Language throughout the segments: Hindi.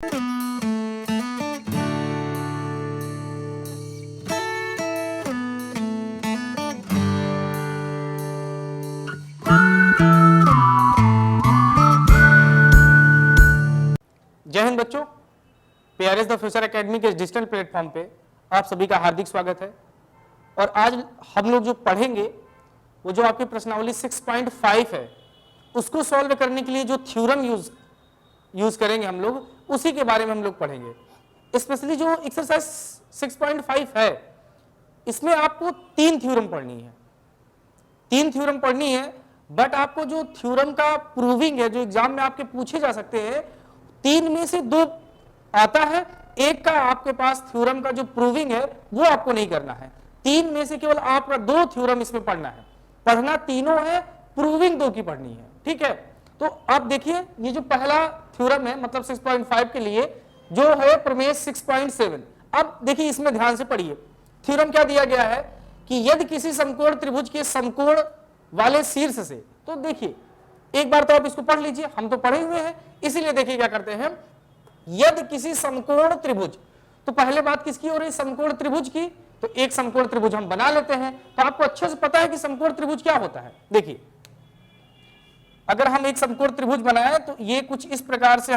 जय हिंद बच्चों, पीआरएस द फ्यूचर एकेडमी के डिजिटल प्लेटफॉर्म पे आप सभी का हार्दिक स्वागत है। और आज हम लोग जो पढ़ेंगे वो जो आपकी प्रश्नावली 6.5 है उसको सॉल्व करने के लिए जो थ्योरम यूज करेंगे हम लोग, उसी के बारे में हम लोग पढ़ेंगे। स्पेशली जो एक्सरसाइज 6.5 है इसमें आपको 3 थ्योरम पढ़नी है, 3 थ्योरम पढ़नी है। बट आपको जो थ्योरम का प्रूविंग है जो एग्जाम में आपके पूछे जा सकते हैं, 3 में से 2 आता है, एक का आपके पास थ्योरम का जो प्रूविंग है वो आपको नहीं करना है। 3 में से केवल आपका 2 थ्योरम इसमें पढ़ना है, पढ़ना तीनों है, प्रूविंग 2 की पढ़नी है। ठीक है, तो अब देखिए ये जो पहला थ्योरम है मतलब 6.5 के लिए जो है प्रमेय 6.7। अब देखिए इसमें ध्यान से पढ़िए, थ्योरम क्या दिया गया है कि यदि किसी समकोण त्रिभुज के समकोण वाले शीर्ष से, तो देखिए एक बार तो आप इसको पढ़ लीजिए, हम तो पढ़े हुए हैं, इसीलिए देखिए क्या करते हैं। यदि किसी समकोण त्रिभुज, तो पहले बात किसकी हो रही, समकोण त्रिभुज की। तो एक समकोण त्रिभुज हम बना लेते हैं, तो आपको अच्छे से पता है कि समकोण त्रिभुज क्या होता है। देखिए अगर हम एक समकोण त्रिभुज बनाए तो ये कुछ इस प्रकार से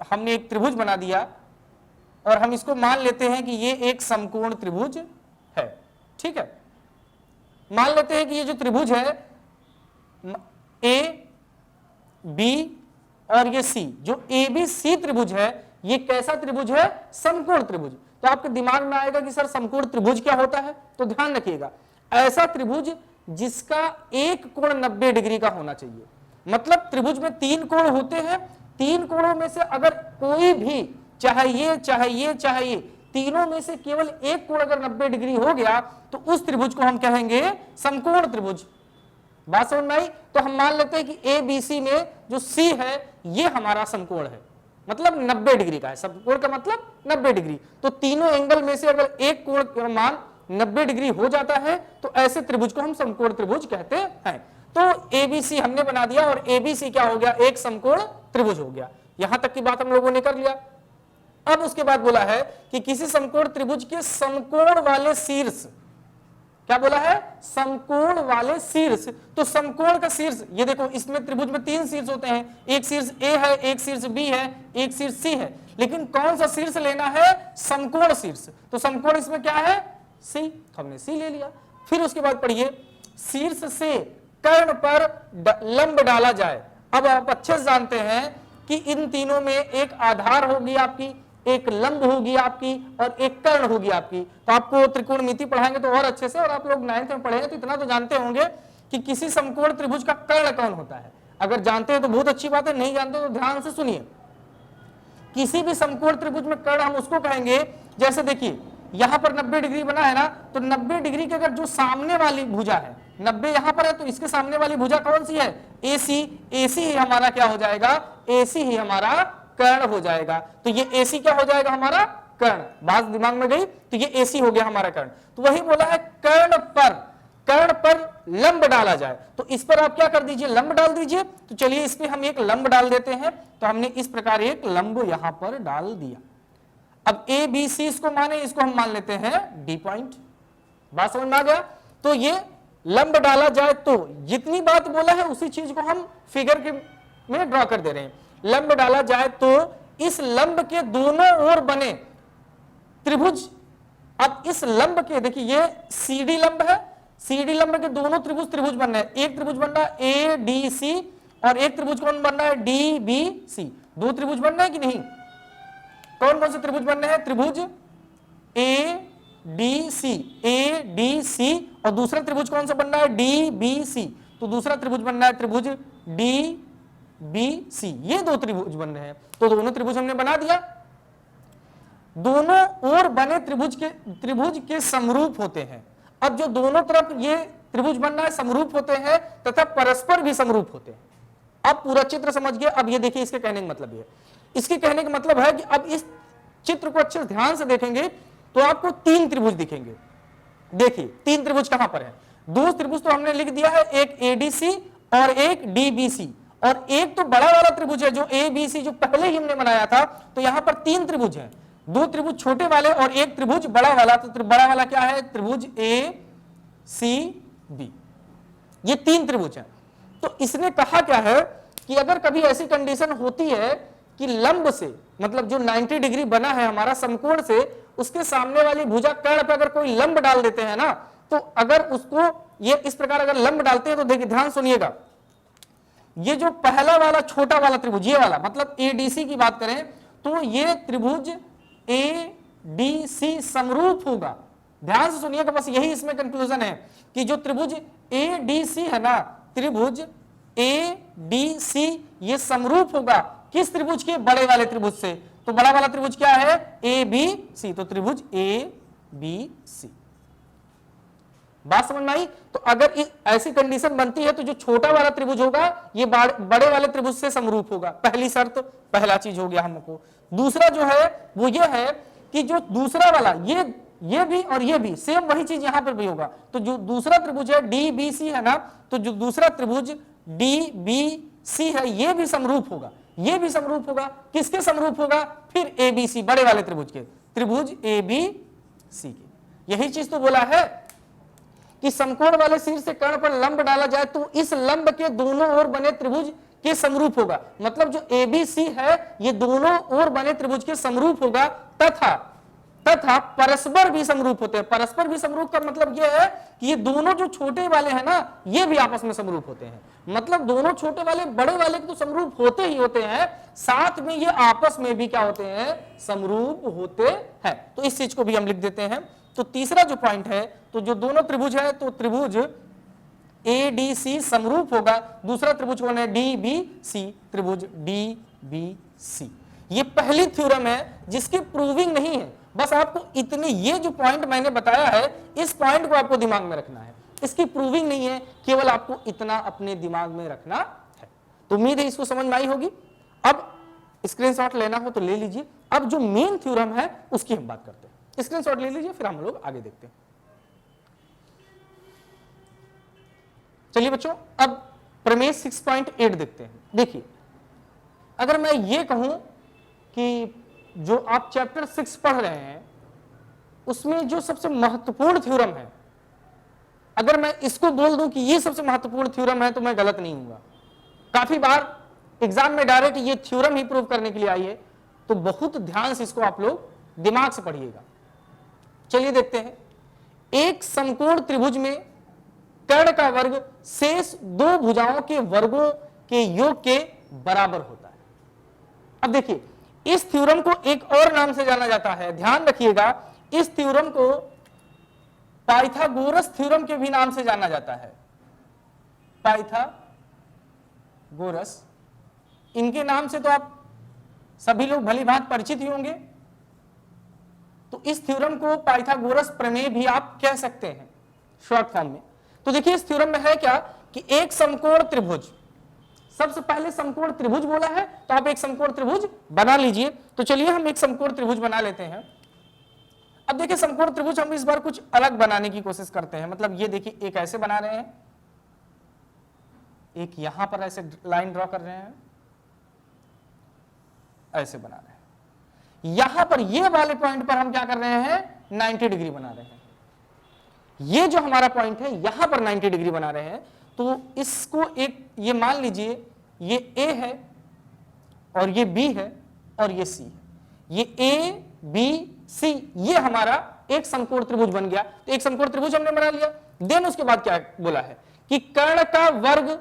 हमने एक त्रिभुज बना दिया और हम इसको मान लेते हैं कि ये एक समकोण त्रिभुज है। ठीक है, मान लेते हैं कि ये जो त्रिभुज है ए बी और ये सी, जो ए बी सी त्रिभुज है, ये कैसा त्रिभुज है, समकोण त्रिभुज। तो आपके दिमाग में आएगा कि सर समकोण त्रिभुज क्या होता है, तो ध्यान रखिएगा ऐसा त्रिभुज जिसका एक कोण 90 डिग्री का होना चाहिए। मतलब त्रिभुज में 3 कोण होते हैं, 3 कोणों में से अगर कोई भी, चाहे ये, तीनों में से केवल एक कोण अगर 90 डिग्री हो गया तो उस त्रिभुज को हम कहेंगे समकोण त्रिभुज। बात समझ में आई? तो हम मान लेते हैं कि ए बी सी में जो सी है ये हमारा समकोण है, मतलब 90 डिग्री का है। समकोण का मतलब 90 डिग्री। तो तीनों एंगल में से अगर एक कोण का मान 90 डिग्री हो जाता है तो ऐसे त्रिभुज को हम समकोण त्रिभुज कहते हैं। तो एबीसी हमने बना दिया और एबीसी क्या हो गया, एक समकोण त्रिभुज हो गया। यहां तक की बात हम लोगों ने कर लिया। अब उसके बाद बोला है कि किसी समकोण त्रिभुज के समकोण वाले शीर्ष, क्या बोला है, समकोण वाले शीर्ष। तो समकोण का शीर्ष, ये देखो इसमें त्रिभुज में 3 शीर्ष होते हैं, एक शीर्ष ए है, एक शीर्ष बी है, एक शीर्ष सी है। लेकिन कौन सा शीर्ष लेना है, समकोण शीर्ष। तो समकोण इसमें क्या है, सी, तो हमने सी ले लिया। फिर उसके बाद पढ़िए, शीर्ष से कर्ण पर लंब डाला जाए। अब आप अच्छे से जानते हैं कि इन तीनों में एक आधार होगी आपकी, एक लंब होगी आपकी और एक कर्ण होगी आपकी। तो आपको त्रिकोणमिति पढ़ाएंगे तो और अच्छे से, और आप लोग 9th में पढ़ेंगे तो इतना तो जानते होंगे कि किसी समकोण त्रिभुज का कर्ण कौन होता है। अगर जानते हैं तो बहुत अच्छी बात है, नहीं जानते तो ध्यान से सुनिए। किसी भी समकोण त्रिभुज में कर्ण हम उसको कहेंगे, जैसे देखिए यहां पर 90 डिग्री बना है ना, तो 90 डिग्री के अगर जो सामने वाली भुजा है, 90 यहां पर है तो इसके सामने वाली भुजा कौन सी है, एसी। एसी ही हमारा क्या हो जाएगा, एसी ही हमारा कर्ण हो जाएगा। तो ये एसी क्या हो जाएगा, हमारा कर्ण। बात दिमाग में गई, तो ये एसी हो गया हमारा कर्ण। तो वही बोला है कर्ण पर लंब डाला जाए। तो इस पर आप क्या कर दीजिए, लंब डाल दीजिए। तो चलिए इस पे हम एक लंब डाल देते हैं। तो हमने इस प्रकार एक लंब यहां पर डाल दिया। अब ए बी सी इसको माने, इसको हम मान लेते हैं डी पॉइंट। बात समझ में आ गया? तो ये लंब डाला जाए, तो जितनी बात बोला है उसी चीज को हम फिगर के में ड्रॉ कर दे रहे हैं। लंब डाला जाए तो इस लंब के दोनों ओर बने त्रिभुज, अब इस लंब के, देखिए ये सीडी लंब है, सीडी लंब के दोनों त्रिभुज बनना है। एक त्रिभुज बनना है ए डी सी और एक त्रिभुज कौन बनना है, डी बी सी। 2 त्रिभुज बनना है कि नहीं? कौन कौन से त्रिभुज बनने हैं, त्रिभुज ए डी सी, और दूसरा त्रिभुज कौन सा बनना है, डी बी सी। तो दूसरा त्रिभुज बनना है त्रिभुज डी बी सी। ये 2 त्रिभुज बनने हैं। तो दोनों त्रिभुज हमने बना दिया। दोनों ओर बने त्रिभुज के समरूप होते हैं। अब जो दोनों तरफ ये त्रिभुज बनना है समरूप होते हैं तथा परस्पर भी समरूप होते हैं। अब पूरा चित्र समझ गए। अब ये देखिए इसके कहने का मतलब ये, इसके कहने का मतलब है कि अब इस चित्र को अच्छे ध्यान से देखेंगे तो आपको 3 त्रिभुज दिखेंगे। देखिए 3 त्रिभुज कहां पर है, 2 त्रिभुज तो हमने लिख दिया है, एक एडीसी और एक डीबीसी, और एक तो बड़ा वाला त्रिभुज है जो ए बी सी जो पहले ही हमने बनाया था, तो यहां पर 3 त्रिभुज हैं, 2 त्रिभुज छोटे वाले और एक त्रिभुज बड़ा वाला। तो बड़ा वाला क्या है? त्रिभुज ए सी बी, ये 3 त्रिभुज हैं। तो इसने कहा क्या है कि अगर कभी ऐसी कंडीशन होती है कि लंब से, मतलब जो 90 डिग्री बना है हमारा समकोण से, उसके सामने वाली भुजा कर्ण पर अगर कोई लंब डाल देते हैं ना, तो अगर उसको ये इस प्रकार अगर लंब डालते हैं तो देखिए ध्यान सुनिएगा, ये जो पहला वाला छोटा वाला त्रिभुज, ये वाला मतलब एडीसी की बात करें तो ये त्रिभुज एडीसी समरूप होगा। ध्यान से सुनिएगा, बस यही इसमें कंक्लूजन है कि जो त्रिभुज एडीसी है ना, त्रिभुज एडीसी ये समरूप होगा किस त्रिभुज के? बड़े वाले त्रिभुज से। तो बड़ा वाला त्रिभुज क्या है? ए बी सी, तो त्रिभुज ए बी सी। बात समझ में आई? तो अगर ऐसी कंडीशन बनती है तो जो छोटा वाला त्रिभुज होगा ये बड़े वाले त्रिभुज से समरूप होगा। पहली शर्त, पहला चीज हो गया हमको। दूसरा जो है वो ये है कि जो दूसरा वाला ये भी और ये भी सेम वही चीज यहां पर भी होगा। तो जो दूसरा त्रिभुज है डी बी सी है ना, तो जो दूसरा त्रिभुज डी बी सी है ये भी समरूप होगा, ये भी समरूप होगा। किसके समरूप होगा? फिर ए बी सी, बड़े वाले त्रिभुज के, त्रिभुज ए बी सी के। यही चीज तो बोला है कि समकोण वाले शीर्ष से कर्ण पर लंब डाला जाए तो इस लंब के दोनों ओर बने त्रिभुज के समरूप होगा। मतलब जो एबीसी है ये दोनों ओर बने त्रिभुज के समरूप होगा, तथा परस्पर भी समरूप होते हैं। परस्पर भी समरूप का मतलब यह है कि ये दोनों जो छोटे वाले हैं ना, ये भी आपस में समरूप होते हैं। मतलब दोनों छोटे वाले बड़े वाले के तो समरूप होते ही होते हैं, साथ में ये आपस में भी क्या होते हैं? समरूप होते हैं। तो इस चीज को भी हम लिख देते हैं। तो तीसरा जो पॉइंट है, तो जो दोनों त्रिभुज है तो त्रिभुज ए डी सी समरूप होगा। दूसरा त्रिभुज कौन है? डी बी सी, त्रिभुज डी बी सी। ये पहली थ्योरम है जिसकी प्रूविंग नहीं है, बस आपको इतने ये जो पॉइंट मैंने बताया है इस पॉइंट को आपको दिमाग में रखना है, इसकी प्रूविंग नहीं है, केवल आपको इतना अपने दिमाग में रखना है। तो उम्मीद है इसको समझ में आई होगी। अब स्क्रीनशॉट लेना हो तो ले लीजिए। अब जो मेन थ्योरम है उसकी हम बात करते हैं। स्क्रीनशॉट ले लीजिए, फिर हम लोग आगे देखते हैं। चलिए बच्चों, अब प्रमेय 6.8 देखते हैं। देखिए, अगर मैं ये कहूं कि जो आप चैप्टर 6 पढ़ रहे हैं उसमें जो सबसे महत्वपूर्ण थ्योरम है, अगर मैं इसको बोल दूं कि ये सबसे महत्वपूर्ण थ्योरम है तो मैं गलत नहीं हूंगा। काफी बार एग्जाम में डायरेक्ट ये थ्योरम ही प्रूव करने के लिए आई है, तो बहुत ध्यान से इसको आप लोग दिमाग से पढ़िएगा। चलिए देखते हैं। एक समकोण त्रिभुज में कर्ण का वर्ग शेष दो भुजाओं के वर्गों के योग के बराबर होता है। अब देखिए, इस थ्योरम को एक और नाम से जाना जाता है, ध्यान रखिएगा, इस थ्योरम को पाइथागोरस थ्योरम के भी नाम से जाना जाता है। पाइथागोरस, इनके नाम से तो आप सभी लोग भली भांति परिचित ही होंगे। तो इस थ्योरम को पाइथागोरस प्रमेय भी आप कह सकते हैं शॉर्ट फॉर्म में। तो देखिए, इस थ्योरम में है क्या कि एक समकोण त्रिभुज, सबसे पहले समकोण त्रिभुज बोला है तो आप एक समकोण त्रिभुज बना लीजिए। तो चलिए हम एक समकोण त्रिभुज बना लेते हैं। अब देखिए, समकोण त्रिभुज हम इस बार कुछ अलग बनाने की कोशिश करते हैं। मतलब ये देखिए, एक ऐसे बना रहे हैं, एक यहां पर ऐसे लाइन ड्रॉ कर रहे हैं, ऐसे बना रहे हैं। यहां पर ये वाले पॉइंट पर हम क्या कर रहे हैं? 90 डिग्री बना रहे हैं। ये जो हमारा पॉइंट है यहां पर 90 डिग्री बना रहे हैं। तो इसको एक ये मान लीजिए, ये A है और ये B है और ये C है। ये A B C ये हमारा एक समकोण त्रिभुज बन गया। तो एक समकोण त्रिभुज हमने बना लिया। देन उसके बाद क्या बोला है कि कर्ण का वर्ग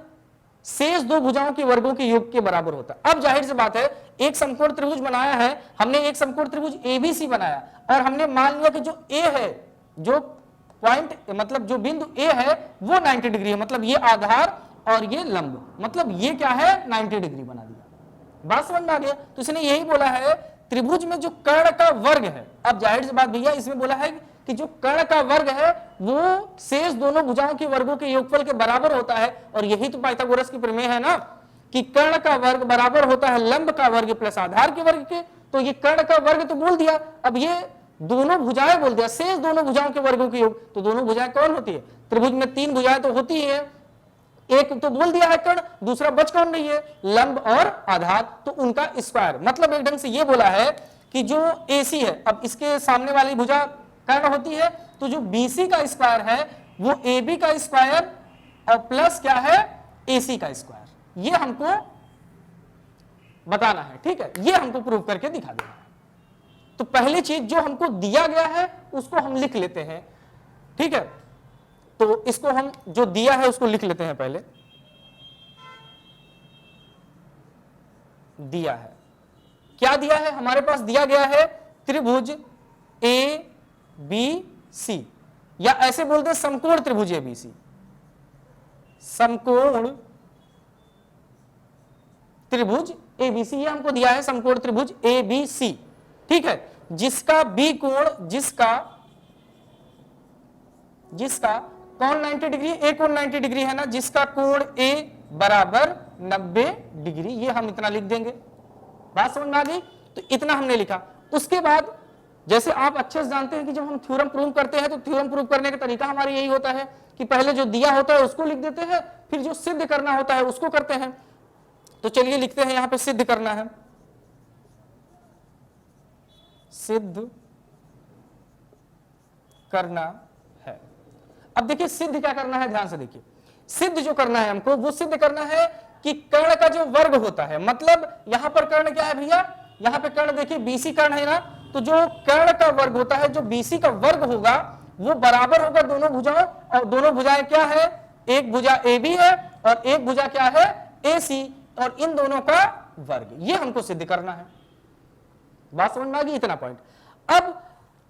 शेष दो भुजाओं के वर्गों के योग के बराबर होता है। अब जाहिर सी बात है, एक समकोण त्रिभुज बनाया है हमने, एक समकोण त्रिभुज ABC बनाया और हमने मान लिया कि जो A है, जो पॉइंट मतलब जो बिंदु A है वो 90 डिग्री है। मतलब ये आधार और ये लंब, मतलब ये क्या है? 90 डिग्री बना दिया। बात समझ में आ गया? तो इसने यही बोला है त्रिभुज में जो कर्ण का वर्ग है। अब जाहिर सी बात भैया, इसमें बोला है कि जो कर्ण का वर्ग है वो शेष दोनों भुजाओं के वर्गों के योगफल के बराबर होता है। और यही तो पाइथागोरस की प्रमेय है ना कि कर्ण का वर्ग बराबर होता है लंब का वर्ग प्लस आधार के वर्ग के। तो ये कर्ण का वर्ग तो बोल दिया, अब ये दोनों भुजाएं बोल दिया, शेष दोनों भुजाओं के वर्गों के योग। तो दोनों भुजाएं कौन होती है? त्रिभुज में 3 भुजाएं तो होती है, एक तो बोल दिया है कर्ण, दूसरा बच कौन रही है, लंब और आधार, तो उनका स्क्वायर, मतलब एक ढंग से ये बोला है कि जो AC है, अब इसके सामने वाली भुजा कर्ण होती है, तो जो BC का स्क्वायर है वो AB का स्क्वायर और प्लस क्या है, AC का स्क्वायर, ये हमको बताना है, ठीक है, ये हमको प्रूव करके दिखा देना है। तो पहली चीज जो हमको दिया गया है उसको हम लिख लेते हैं, ठीक है, तो इसको हम जो दिया है उसको लिख लेते हैं। पहले दिया है, क्या दिया है हमारे पास, दिया गया है त्रिभुज ABC, या ऐसे बोलते हैं समकोण त्रिभुज ABC, समकोण त्रिभुज ABC, ये हमको दिया है समकोण त्रिभुज ABC, ठीक है, जिसका B कोण, जिसका कौन 90 डिग्री, A कोण 90 डिग्री है ना, जिसका कोण A बराबर 90 डिग्री, ये हम इतना लिख देंगे। बात समझ में आ गई, तो इतना हमने लिखा। उसके बाद जैसे आप अच्छे से जानते हैं कि जब हम थ्योरम प्रूव करते हैं तो थ्योरम प्रूव करने का तरीका हमारा यही होता है कि पहले जो दिया होता है उसको लिख देते हैं, फिर जो सिद्ध करना होता है उसको करते हैं। तो चलिए लिखते हैं, यहां पे सिद्ध करना है, सिद्ध करना है। अब देखिए सिद्ध क्या करना है, ध्यान से देखिए, सिद्ध जो करना है हमको वो सिद्ध करना है कि कर्ण का जो वर्ग होता है, मतलब यहां पर कर्ण क्या है भैया, यहां पे कर्ण देखिए BC कर्ण है ना, तो जो कर्ण का वर्ग होता है, जो BC का वर्ग होगा वो बराबर होगा दोनों भुजाओं, और दोनों भुजाएं क्या है, एक भुजा AB है और एक भुजा क्या है AC, और इन दोनों का वर्ग, ये हमको सिद्ध करना है। बात समझ में आ गई, इतना पॉइंट। अब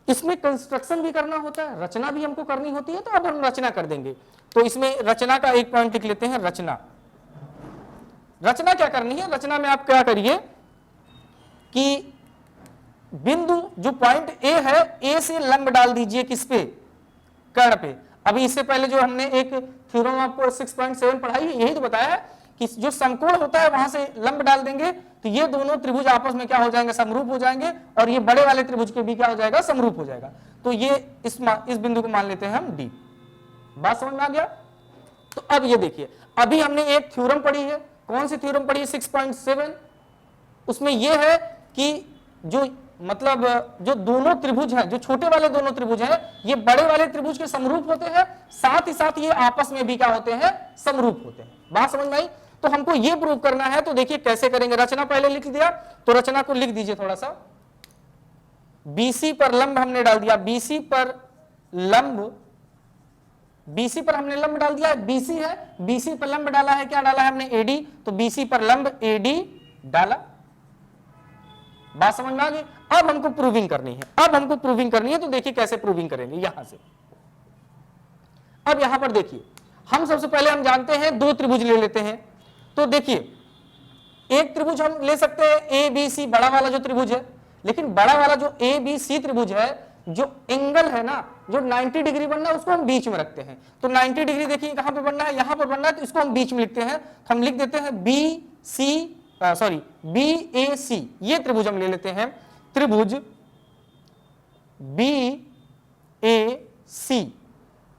इसमें कंस्ट्रक्शन भी करना होता है, रचना भी हमको करनी होती है, तो अब हम रचना कर देंगे। तो इसमें रचना का एक पॉइंट लिख लेते हैं, रचना। रचना क्या करनी है, रचना में आप क्या करिए कि बिंदु जो पॉइंट A है, A से लंब डाल दीजिए किस पे, कर्ण पे। अभी इससे पहले जो हमने एक थ्योरम आपको 6.7 पढ़ाई है, यही तो बताया है कि जो समकोण होता है वहां से लंब डाल देंगे तो ये दोनों त्रिभुज आपस में क्या हो जाएंगे, समरूप हो जाएंगे, और ये बड़े वाले त्रिभुज के भी क्या हो जाएगा, समरूप हो जाएगा। तो ये इस बिंदु को मान लेते हैं हम D। बात समझ में आ गया। तो अब ये देखिए, अभी हमने एक थ्योरम पढ़ी है, कौन सी थ्योरम पढ़ी है, 6.7। उसमें यह है कि जो मतलब जो दोनों त्रिभुज हैं, जो छोटे वाले दोनों त्रिभुज हैं, ये बड़े वाले त्रिभुज के समरूप होते हैं, साथ ही साथ ये आपस में भी क्या होते हैं, समरूप होते हैं। बात समझ में आई। तो हमको ये प्रूव करना है, तो देखिए कैसे करेंगे। रचना पहले लिख दिया, तो रचना को लिख दीजिए थोड़ा सा। BC पर लंब हमने डाल दिया, BC पर लंब, BC पर हमने लंब डाल दिया, BC है, BC पर लंब डाला है, क्या डाला है हमने, AD, तो BC पर लंब AD डाला। बात समझ में आ गई। अब हमको प्रूविंग करनी है, अब हमको प्रूविंग करनी है, तो देखिए कैसे प्रूविंग करेंगे यहां से। अब यहां पर देखिए, हम सबसे पहले हम जानते हैं दो त्रिभुज ले लेते हैं। तो देखिए एक त्रिभुज हम ले सकते हैं ABC, बड़ा वाला जो त्रिभुज है, लेकिन बड़ा वाला जो ABC त्रिभुज है, जो एंगल है ना, जो 90 डिग्री बनना है उसको हम बीच में रखते हैं। तो 90 डिग्री देखिए कहां पे बनना है, यहां पर बनना है, तो इसको हम बीच में लिखते हैं। हम लिख देते हैं BAC, ये त्रिभुज हम ले लेते हैं, त्रिभुज BAC।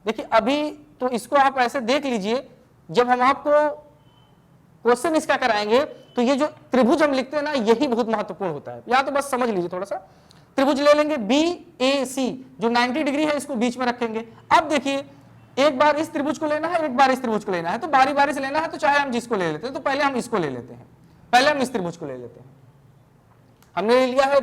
देखिए अभी तो इसको आप ऐसे देख लीजिए, जब हम आपको क्वेश्चन इसका कराएंगे तो ये जो त्रिभुज हम लिखते हैं ना, यही बहुत महत्वपूर्ण होता है। या तो बस समझ लीजिए थोड़ा सा। त्रिभुज ले लेंगे BAC, जो 90 डिग्री है, इसको बीच में रखेंगे। अब देखिए एक बार इस त्रिभुज को लेना है, एक बार इस त्रिभुज को लेना है, तो बारी बारी से लेना है, तो चाहे हम जिसको ले लेते हैं, तो पहले हम इसको ले लेते हैं, पहले हम इस त्रिभुज को ले लेते हैं। हमने ले लिया है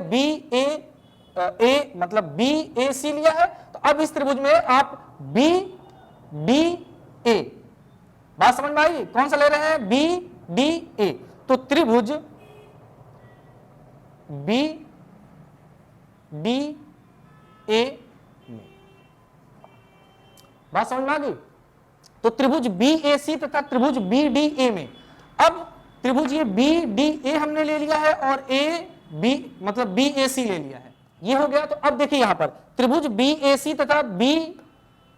मतलब BAC लिया है, तो अब इस त्रिभुज में आप BDA, बात समझ में आई, कौन सा ले रहे हैं, BDA। तो त्रिभुज BDA में, बात समझ में आ गई। तो त्रिभुज BAC तथा त्रिभुज BDA में, अब त्रिभुज ये BDA हमने ले लिया है और AB मतलब BAC ले लिया है, ये हो गया। तो अब देखिए यहां पर त्रिभुज BAC तथा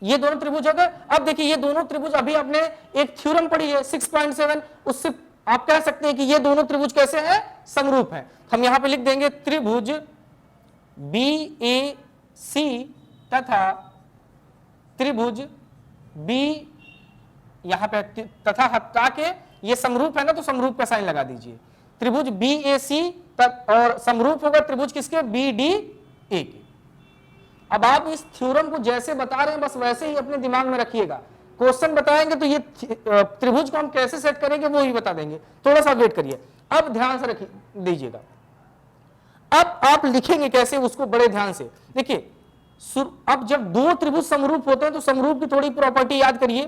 ये दोनों त्रिभुज हो गए। अब देखिए ये दोनों त्रिभुज, अभी आपने एक थ्योरम पढ़ी है 6.7, उससे आप कह सकते हैं कि ये दोनों त्रिभुज कैसे हैं, समरूप हैं। हम यहां पे लिख देंगे त्रिभुज BAC तथा त्रिभुज BDA यहां पे तथा हटा के ये समरूप है ना, तो समरूप का साइन लगा दीजिए। त्रिभुज BAC और समरूप होगा त्रिभुज किसके, BDA के। अब आप इस थ्योरम को जैसे बता रहे हैं बस वैसे ही अपने दिमाग में रखिएगा। क्वेश्चन बताएंगे तो ये त्रिभुज को हम कैसे सेट करेंगे वो ही बता देंगे, थोड़ा सा वेट करिए। अब ध्यान से रखिए दीजिएगा, अब आप लिखेंगे कैसे उसको बड़े ध्यान से देखिए। अब जब दो त्रिभुज समरूप होते हैं तो समरूप की थोड़ी प्रॉपर्टी याद करिए,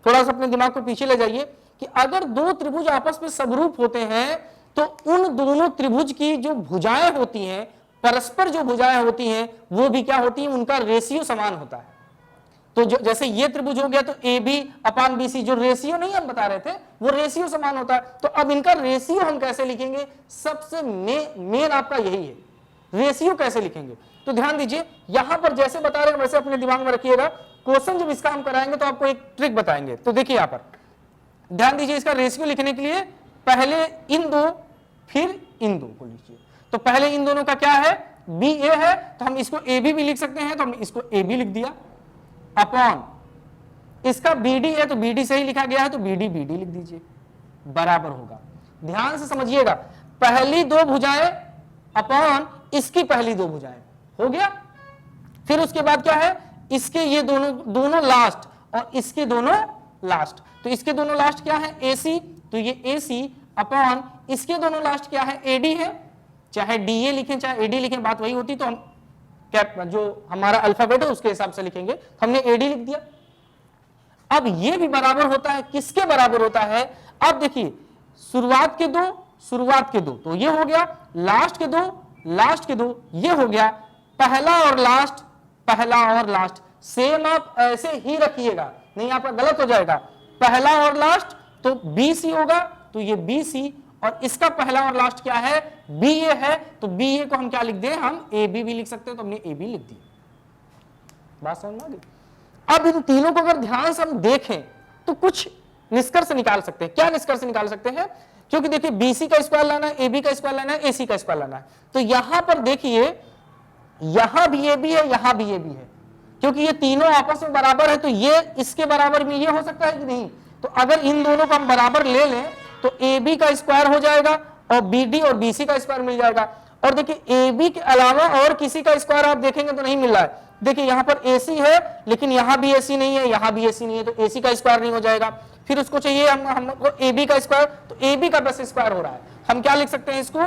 थोड़ा सा अपने दिमाग को पीछे ले जाइए कि अगर दो त्रिभुज आपस में समरूप होते हैं तो उन दोनों त्रिभुज की जो भुजाएं होती हैं, परस्पर जो भुजाएं होती हैं वो भी क्या होती हैं, उनका रेशियो समान होता है। तो जो जैसे ये त्रिभुज हो गया तो AB/BC जो रेशियो नहीं हम बता रहे थे वो रेशियो समान होता है। तो अब इनका रेशियो हम कैसे लिखेंगे, सबसे मेन आपका यही है, रेशियो कैसे लिखेंगे। तो ध्यान दीजिए यहां पर जैसे बता रहे हैं वैसे अपने दिमाग में रखिएगा। क्वेश्चन जब इसका हम कराएंगे तो आपको एक ट्रिक बताएंगे। तो देखिए यहां पर ध्यान दीजिए, इसका रेशियो लिखने के लिए पहले इन दो फिर इन दो को लीजिए। तो पहले इन दोनों का क्या है, BA है तो हम इसको AB भी लिख सकते हैं, तो हम इसको AB लिख दिया, अपॉन इसका BD है तो BD से ही लिखा गया है तो BD लिख दीजिए, बराबर होगा। ध्यान से समझिएगा, पहली दो भुजाएं अपॉन इसकी पहली दो भुजाएं, हो गया। फिर उसके बाद क्या है, इसके ये दोनों लास्ट और इसके दोनों लास्ट। तो इसके दोनों लास्ट क्या है, AC, तो ये AC अपॉन इसके दोनों लास्ट क्या है, AD है। चाहे DA लिखें चाहे AD लिखें बात वही होती, तो हम जो हमारा अल्फाबेट है उसके हिसाब से लिखेंगे। हमने AD लिख दिया। अब ये भी बराबर होता है, किसके बराबर होता है, अब देखिए शुरुआत के दो तो ये हो गया, लास्ट के दो ये हो गया, पहला और लास्ट सेम आप ऐसे ही रखिएगा, नहीं आपका गलत हो जाएगा। पहला और लास्ट तो BC होगा, तो ये BC और इसका पहला और लास्ट क्या है, BA है, तो BA को हम क्या लिख दें, हम AB भी लिख सकते हैं, तो हमने AB लिख दिया। बात समझ में आ गई। अब इन तीनों को अगर ध्यान से हम देखें तो कुछ निष्कर्ष निकाल सकते हैं। क्या निष्कर्ष निकाल सकते हैं, क्योंकि देखिए BC का स्क्वायर लाना है, AB का स्क्वायर लाना है, AC का स्क्वायर लाना है। तो यहां पर देखिए यहां भी AB है, यहां भी AB है, क्योंकि ये तीनों आपस में बराबर है, तो ये इसके बराबर में ये हो सकता है कि नहीं। तो अगर इन दोनों को हम बराबर ले लें तो AB का स्क्वायर हो जाएगा और BD और BC का स्क्वायर मिल जाएगा। और देखिए AB के अलावा और किसी का स्क्वायर आप देखेंगे तो नहीं मिल रहा है। देखिए यहां पर AC है लेकिन यहां भी AC नहीं है, यहां भी AC नहीं है, तो AC का स्क्वायर नहीं हो जाएगा। फिर उसको चाहिए हमको AB का स्क्वायर, तो AB का बस स्क्वायर हो रहा है। हम क्या लिख सकते हैं इसको,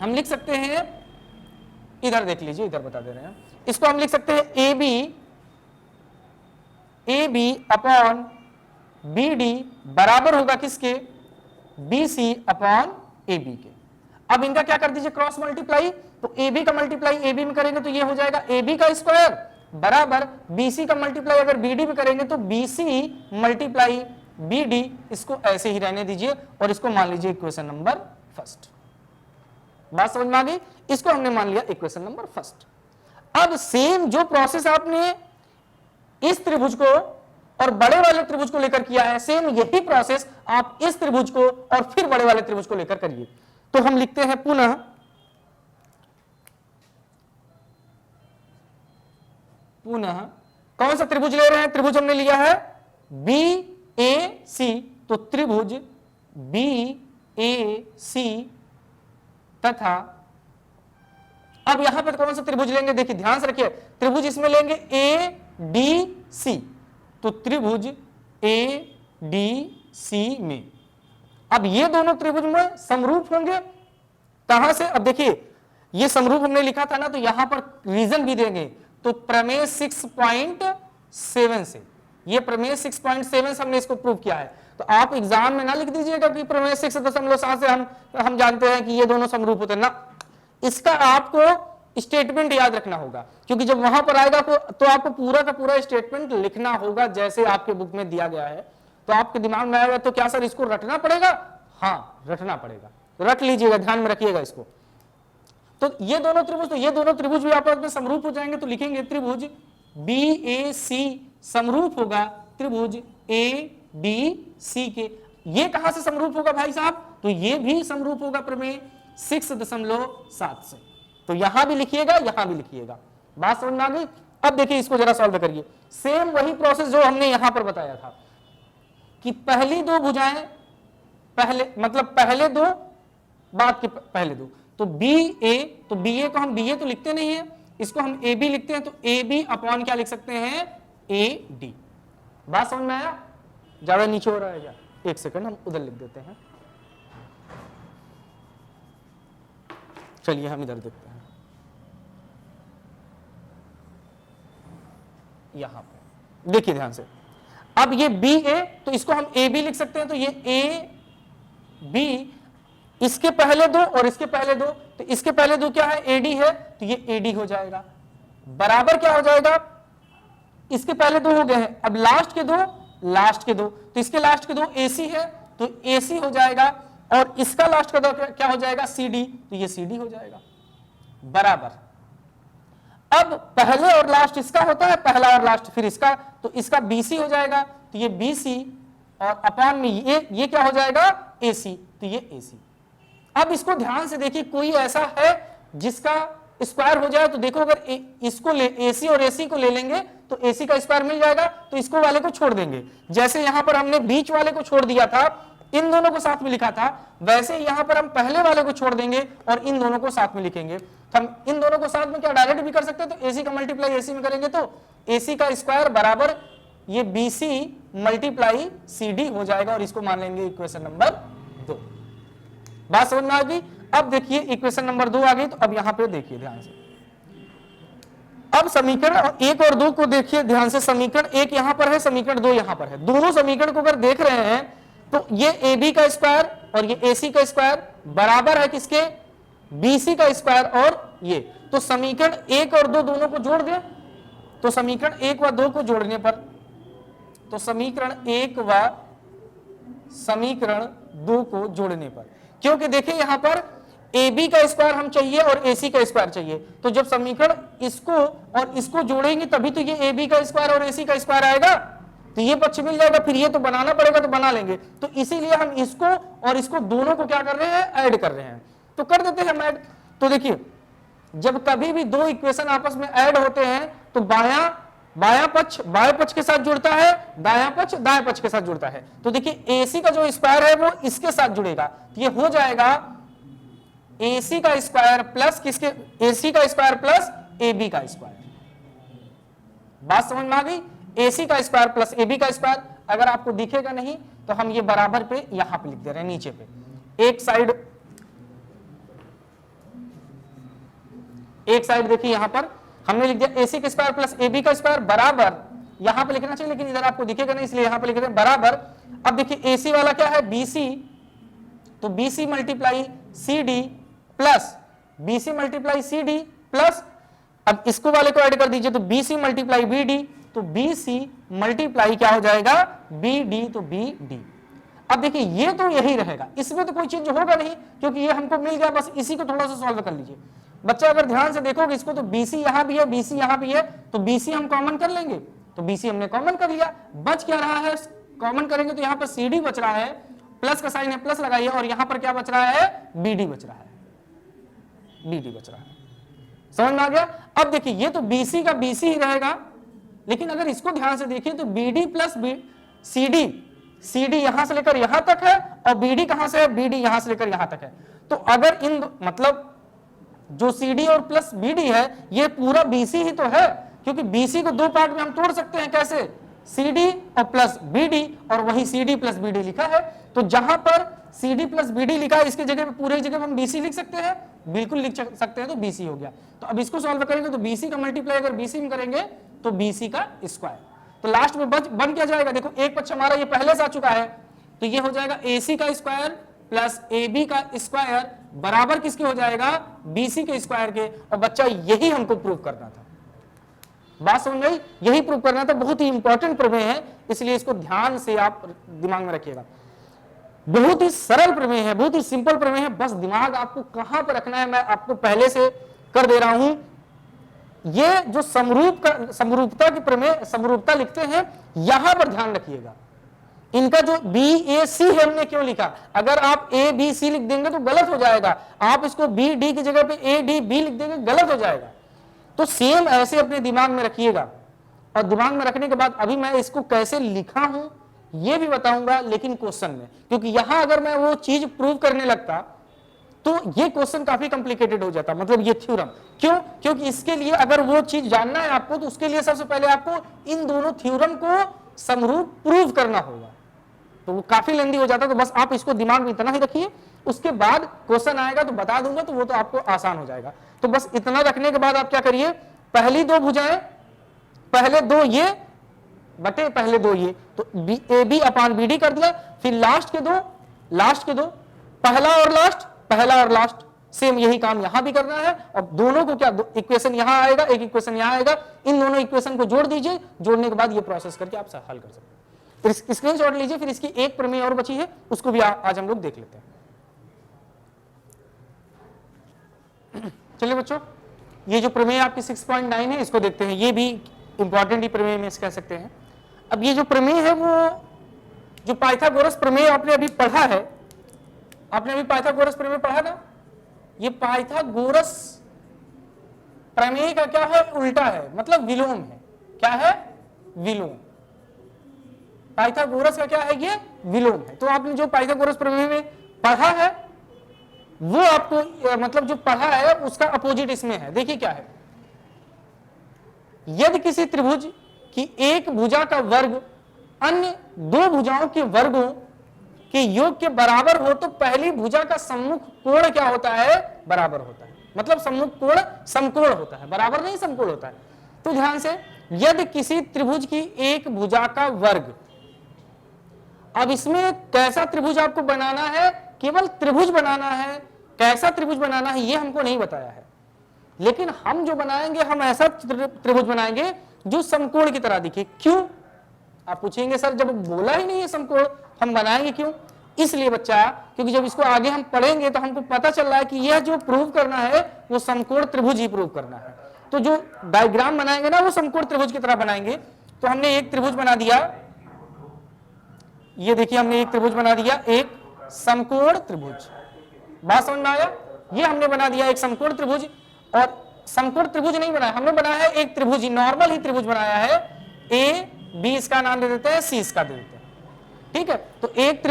हम लिख सकते हैं, इधर देख लीजिए, इधर बता दे रहे हैं, इसको हम लिख सकते हैं AB अपॉन BD बराबर होगा किसके, BC अपॉन AB के। अब इनका क्या कर दीजिए, क्रॉस मल्टीप्लाई, तो AB का मल्टीप्लाई AB में करेंगे तो ये हो जाएगा AB का स्क्वायर बराबर BC का मल्टीप्लाई अगर BD में करेंगे तो BC मल्टीप्लाई BD। इसको ऐसे ही रहने दीजिए और इसको मान लीजिए इक्वेशन नंबर फर्स्ट। बात समझ में आ गई, इसको हमने मान लिया इक्वेशन नंबर फर्स्ट। अब सेम जो प्रोसेस आपने इस त्रिभुज को और बड़े वाले त्रिभुज को लेकर किया है, सेम यही प्रोसेस आप इस त्रिभुज को और फिर बड़े वाले त्रिभुज को लेकर करिए। तो हम लिखते हैं पुनः कौन सा त्रिभुज ले रहे हैं, त्रिभुज हमने लिया है BAC, तो त्रिभुज BAC तथा अब यहां पर कौन सा त्रिभुज लेंगे, देखिए ध्यान से रखिए, त्रिभुज इसमें लेंगे ADC, तो त्रिभुज ADC में अब ये दोनों त्रिभुज में समरूप होंगे। कहां से, अब देखिए ये समरूप हमने लिखा था ना, तो यहां पर रीजन भी देंगे, तो प्रमेय 6.7 से, ये प्रमेय 6.7 से हमने इसको प्रूव किया है। तो आप एग्जाम में ना लिख दीजिएगा कि प्रमेय 6.7 से हम जानते हैं कि ये दोनों समरूप होते हैं ना, इसका आपको स्टेटमेंट याद रखना होगा, क्योंकि जब वहां पर आएगा तो आपको पूरा का पूरा स्टेटमेंट लिखना होगा जैसे आपके बुक में दिया गया है। तो आपके दिमाग में आएगा तो क्या सर इसको रटना पड़ेगा, हाँ रटना पड़ेगा, रट लीजिएगा, ध्यान में रखिएगा इसको। तो ये दोनों त्रिभुज, तो ये दोनों त्रिभुज भी आपस में समरूप हो जाएंगे, तो लिखेंगे त्रिभुज BAC समरूप होगा त्रिभुज ADC के। ये कहां से समरूप होगा भाई साहब, तो ये भी समरूप होगा प्रमेय 6.7 से। तो यहां भी लिखिएगा, यहां भी लिखिएगा। बात समझ में आ गई। अब देखिए इसको जरा सॉल्व करिए, सेम वही प्रोसेस जो हमने यहां पर बताया था। कि पहली दो भुजाएं पहले मतलब पहले दो बाद के पहले दो, तो बी ए, तो बी ए को हम बी ए तो लिखते नहीं है, इसको हम ए बी लिखते हैं, तो ए बी अपॉन क्या लिख सकते हैं, ए डी। बात समझ में आया? ज्यादा नीचे हो रहा है क्या? एक सेकंड हम उधर लिख देते हैं, चलिए हम इधर देखते हैं, यहां पे देखिए ध्यान से। अब ये बी ए, तो इसको हम ए बी लिख सकते हैं, तो ये ए बी, इसके पहले दो और इसके पहले दो, तो इसके पहले दो क्या है, एडी है, तो ये एडी हो जाएगा, बराबर क्या हो जाएगा, इसके पहले दो हो गए हैं, अब लास्ट के दो, तो इसके लास्ट के दो एसी है, तो एसी हो जाएगा, और इसका लास्ट का दो क्या हो जाएगा, सीडी, तो ये सीडी हो जाएगा, बराबर। अब पहले और लास्ट इसका होता है, पहला और लास्ट फिर इसका, तो इसका बीसी हो जाएगा, तो ये बीसी, और अपॉन में ये क्या हो जाएगा, एसी, तो ये एसी। अब इसको ध्यान से देखिए, कोई ऐसा है जिसका स्क्वायर हो जाए, तो देखो अगर इसको ले एसी और एसी को ले लेंगे तो एसी का स्क्वायर मिल जाएगा, तो इसको वाले को छोड़ देंगे, जैसे यहां पर हमने बीच वाले को छोड़ दिया था, इन दोनों को साथ में लिखा था, वैसे यहां पर हम पहले वाले को छोड़ देंगे और इन दोनों को साथ में लिखेंगे। तो हम इन दोनों को साथ में क्या डायरेक्ट भी कर सकते हैं, तो एसी का मल्टीप्लाई एसी में करेंगे तो एसी का स्क्वायर बराबर ये बीसी मल्टीप्लाई सीडी हो जाएगा, और इसको मान लेंगे इक्वेशन नंबर 2। बात समझ में आ गई? अब देखिए इक्वेशन नंबर 2 आ गई, तो अब यहां पे देखिए ध्यान से, अब समीकरण 1 और 2 को देखिए ध्यान से, समीकरण 1 यहां पर है, समीकरण 2 यहां पर है, दोनों समीकरण को अगर देख रहे हैं तो ये ए बी का स्क्वायर और ये ए सी का स्क्वायर बराबर है किसके, बी सी का स्क्वायर, और ये, तो समीकरण 1 और 2 दोनों को जोड़ दें, तो समीकरण 1 व 2 को जोड़ने पर, तो समीकरण 1 व समीकरण 2 को जोड़ने पर, क्योंकि देखिए यहां पर ए बी का स्क्वायर हम चाहिए और ए सी का स्क्वायर चाहिए, तो जब समीकरण इसको और इसको जोड़ेंगे तभी तो ये ए बी का स्क्वायर और ए सी का स्क्वायर आएगा, तो ये पक्ष मिल जाएगा, फिर ये तो बनाना पड़ेगा, तो बना लेंगे, तो इसीलिए हम इसको और इसको दोनों को क्या कर रहे हैं, ऐड कर रहे हैं, तो कर देते हैं हम ऐड। तो देखिए जब कभी भी दो इक्वेशन आपस में ऐड होते हैं तो बायां पक्ष बाएं पक्ष के साथ जुड़ता है, दायां पक्ष दाएं पक्ष के साथ जुड़ता है, तो देखिए एसी का जो स्क्वायर है वो इसके साथ जुड़ेगा, तो ये हो जाएगा एसी का स्क्वायर प्लस किसके, एसी का स्क्वायर प्लस ए बी का स्क्वायर। बात समझ में आ गई? एसी का स्क्वायर प्लस ए बी का स्क्वायर, अगर आपको दिखेगा नहीं तो हम ये बराबर पे यहां पे लिख दे रहे हैं, नीचे पे एक साइड देखिए यहां पर हमने लिख दिया एसी का स्क्वायर प्लस ए बी का स्क्वायर बराबर, यहां पे लिखना चाहिए लेकिन इधर आपको दिखेगा नहीं इसलिए यहां पे लिख रहे हैं बराबर। अब देखिए एसी वाला क्या है, बीसी, तो BC multiply C D plus BC multiply C D plus, अब इसको वाले को ऐड कर दीजिए, तो बीसी मल्टीप्लाई बी डी, तो बीसी मल्टीप्लाई क्या हो जाएगा, बी डी, तो बी डी। अब देखिए ये तो यही रहेगा, इसमें तो कोई चीज होगा नहीं क्योंकि ये हमको मिल गया, बस इसी को थोड़ा सा सॉल्व कर लीजिए। बच्चा अगर ध्यान से देखोगे इसको, तो बीसी यहां भी है, बीसी यहां भी है, तो बीसी हम कॉमन कर लेंगे, तो बीसी हमने कॉमन कर लिया, बच क्या रहा है, कॉमन करेंगे तो यहां पर सी डी बच रहा है, प्लस का साइन है प्लस लगाइए, और यहां पर क्या बच रहा है, बी डी बच रहा है, बी डी बच रहा है। समझ में आ गया? अब देखिए ये तो बीसी का बीसी ही रहेगा, लेकिन अगर इसको ध्यान से देखिए तो बीडी प्लस सीडी यहां से लेकर यहां तक है, और बीडी कहां से है, बीडी यहां से लेकर यहां तक है, तो अगर इन मतलब जो सीडी और प्लस बीडी है ये पूरा बीसी ही तो है, क्योंकि बीसी को दो पार्ट में हम तोड़ सकते हैं, कैसे, सीडी और प्लस बीडी, और वही सीडी प्लस बीडी लिखा है, तो जहां पर सीडी प्लस बीडी लिखा है इसकी जगह पे पूरी जगह हम बीसी लिख सकते हैं, बिल्कुल लिख सकते हैं, तो बीसी हो गया। तो अब इसको सॉल्व करेंगे तो बीसी का मल्टीप्लाई अगर बीसी में करेंगे तो बीसी का स्क्वायर, तो लास्ट में बन क्या जाएगा, देखो एक पक्ष हमारा ये पहले से आ चुका है, तो ये हो जाएगा एसी का स्क्वायर प्लस ए बी का स्क्वायर बराबर किसके हो जाएगा, बीसी के स्क्वायर के। और बच्चा यही हमको प्रूव करना था, बात समझ गई, यही प्रूव करना था, बहुत ही इंपॉर्टेंट प्रमेय है, इसलिए इसको ध्यान से आप दिमाग में रखिएगा। बहुत ही सरल प्रमेय है, बहुत ही सिंपल प्रमेय है, बस दिमाग आपको कहां पर रखना है मैं आपको पहले से कर दे रहा हूं। ये जो समरूपता की प्रमेय, समरूपता लिखते हैं, यहां पर ध्यान रखिएगा, इनका जो बी ए सी है हमने क्यों लिखा, अगर आप ए बी सी लिख देंगे तो गलत हो जाएगा, आप इसको बी डी की जगह पे ए डी बी लिख देंगे गलत हो जाएगा, तो सेम ऐसे अपने दिमाग में रखिएगा। और दिमाग में रखने के बाद अभी मैं इसको कैसे लिखा हूं ये भी बताऊंगा लेकिन क्वेश्चन में, क्योंकि यहां अगर मैं वो चीज प्रूव करने लगता तो ये क्वेश्चन काफी कॉम्प्लिकेटेड हो जाता, मतलब ये थ्योरम। क्यों? क्योंकि इसके लिए अगर वो चीज जानना है आपको तो उसके लिए सबसे पहले आपको इन दोनों थ्योरम को समरूप प्रूव करना होगा, तो वो काफी लेंदी हो जाता। तो बस आप इसको दिमाग में इतना ही रखिए, उसके बाद क्वेश्चन आएगा तो बता दूंगा, तो वो तो आपको आसान हो जाएगा। तो बस इतना रखने के बाद आप क्या करिए, पहली दो भुजाएं, पहले दो ये बटे पहले दो ये, तो A B upon B D कर दिया। फिर लास्ट के दो, पहला और लास्ट, सेम यही काम यहां भी करना है। और दोनों को क्या, इक्वेशन यहां आएगा, एक इक्वेशन यहां आएगा, इन दोनों इक्वेशन को जोड़ दीजिए, जोड़ने के बाद ये प्रोसेस करके आप हल कर सकते हैं। फिर स्क्रीनशॉट लीजिए। फिर इसकी एक प्रमेय और बची है, उसको भी आज हम लोग देख लेते हैं। चलिए बच्चों, ये जो प्रमेय आपकी 6.9 है इसको देखते हैं। ये भी इंपॉर्टेंट ही प्रमेय में कह सकते हैं। अब ये जो प्रमेय है वो जो पाइथागोरस प्रमेय आपने अभी पढ़ा है, आपने अभी पाइथागोरस प्रमेय पढ़ा ना, ये पाइथागोरस प्रमेय का क्या है, उल्टा है, मतलब विलोम है। क्या है? विलोम। पाइथागोरस का क्या है, ये विलोम है। तो आपने जो पाइथागोरस प्रमेय में पढ़ा है वो आपको मतलब जो पढ़ा है उसका अपोजिट इसमें है। देखिए क्या है, यदि किसी त्रिभुज की एक भुजा का वर्ग अन्य दो भुजाओं के वर्गों के योग के बराबर हो तो पहली भुजा का सम्मुख कोण क्या होता है, बराबर होता है। मतलब सम्मुख कोण समकोण होता है, बराबर नहीं समकोण होता है। तो ध्यान से, यदि किसी त्रिभुज की एक भुजा का वर्ग, अब इसमें कैसा त्रिभुज आपको बनाना है, केवल त्रिभुज बनाना है, कैसा त्रिभुज बनाना है ये हमको नहीं बताया है। लेकिन हम जो बनाएंगे, हम ऐसा त्रिभुज बनाएंगे जो समकोण की तरह दिखे। क्यों? आप पूछेंगे सर जब बोला ही नहीं है समकोण, हम बनाएंगे क्यों? इसलिए बच्चा, क्योंकि जब इसको आगे हम पढ़ेंगे तो हमको पता चल रहा है कि यह जो प्रूव करना है वो समकोण त्रिभुज ही प्रूव करना है। तो जो डायग्राम बनाएंगे ना वो समकोण त्रिभुज की तरह बनाएंगे। तो हमने एक त्रिभुज बना दिया, ये देखिए हमने एक त्रिभुज बना दिया, एक समकोण त्रिभुज। बात समझ में आया? ये हमने बना दिया एक समकोण त्रिभुज। और समकोण त्रिभुज नहीं बनाया, हमने बनाया है एक त्रिभुज, नॉर्मल ही त्रिभुज बनाया है। ए बी इसका नाम दे देते हैं, सी इसका दे देते हैं, ठीक है। तो एक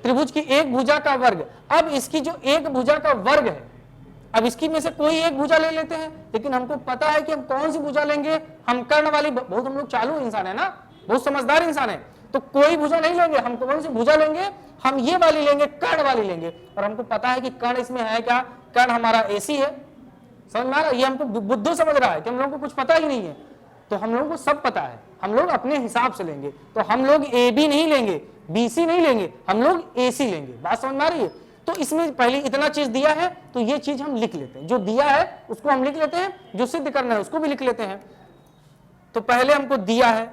त्रिभुज की एक भुजा का वर्ग। अब इसकी जो एक भुजा का वर्ग है, अब इसकी में से कोई एक भुजा ले लेते हैं, लेकिन हमको पता है कि हम कौन सी भुजा लेंगे। हम कर्ण वाली, बहुत हम लोग चालू इंसान है ना, बहुत समझदार इंसान है, तो कोई भुजा नहीं लेंगे। हम कौन सी भुजा लेंगे, हम ये वाली लेंगे, कर्ण वाली लेंगे। और हमको पता है कि कर्ण इसमें है क्या, कर्ण हमारा एसी है। समझ में आ रहा है? ये हमको बुद्धू समझ रहा है कि हम लोगों को कुछ पता ही नहीं है। तो हम लोगों को सब पता है, हम लोग अपने हिसाब से लेंगे। तो हम लोग ए बी नहीं लेंगे, बी सी नहीं लेंगे, हम लोग ए सी लेंगे। बात समझ में आ रही है? तो इसमें पहले इतना चीज दिया है तो ये चीज हम लिख लेते हैं, जो दिया है उसको हम लिख लेते हैं, जो सिद्ध करना है उसको भी लिख लेते हैं। तो पहले हमको दिया है,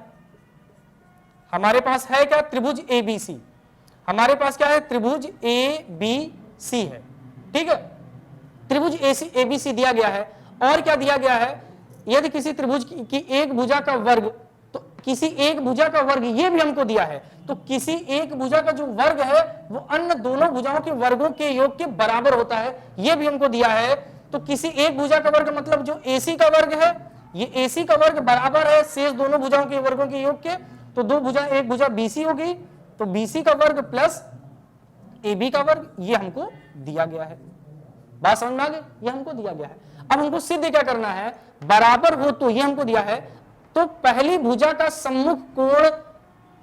हमारे पास है क्या, त्रिभुज ए बी सी। हमारे पास क्या है, त्रिभुज ए बी सी है, ठीक है। त्रिभुज ए बी सी दिया गया है। और क्या दिया गया है, यदि किसी त्रिभुज की एक भुजा का वर्ग, तो किसी एक भुजा का वर्ग ये भी हमको दिया है। तो किसी एक भुजा का जो वर्ग है वो अन्य दोनों भुजाओं के वर्गों के योग के बराबर होता है, ये भी हमको दिया है। तो किसी एक भुजा का वर्ग मतलब जो AC का वर्ग है, ये AC का वर्ग बराबर है शेष दोनों भुजाओं के वर्गों के योग के। तो दो भुजा, एक भुजा BC हो गई, तो BC का वर्ग प्लस AB का वर्ग, ये हमको दिया गया है। बात समझ में आ गई? ये हमको दिया गया है। अब हमको सिद्ध क्या करना है, बराबर हो, तो ये हमको दिया है। तो पहली भुजा का सम्मुख कोण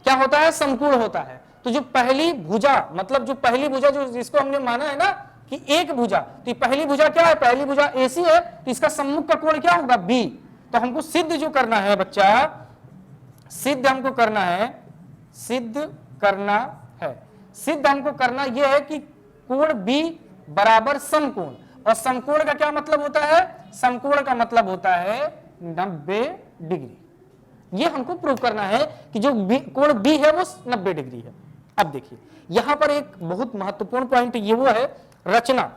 क्या होता है, समकोण होता है। तो जो पहली भुजा, मतलब जो पहली भुजा जो जिसको हमने माना है ना कि एक भुजा, तो ये पहली भुजा क्या है, पहली भुजा AC है, तो इसका सम्मुख का कोण क्या होगा, B। तो हमको सिद्ध जो करना है बच्चा, सिद्ध हमको करना है, सिद्ध हमको करना यह है कि कोण B बराबर समकोण। और समकोण का क्या मतलब होता है, समकोण का मतलब होता है 90 डिग्री। ये हमको प्रूव करना है कि जो कोण B है वो 90 डिग्री है। अब देखिए यहां पर एक बहुत महत्वपूर्ण पॉइंट ये वो है रचना।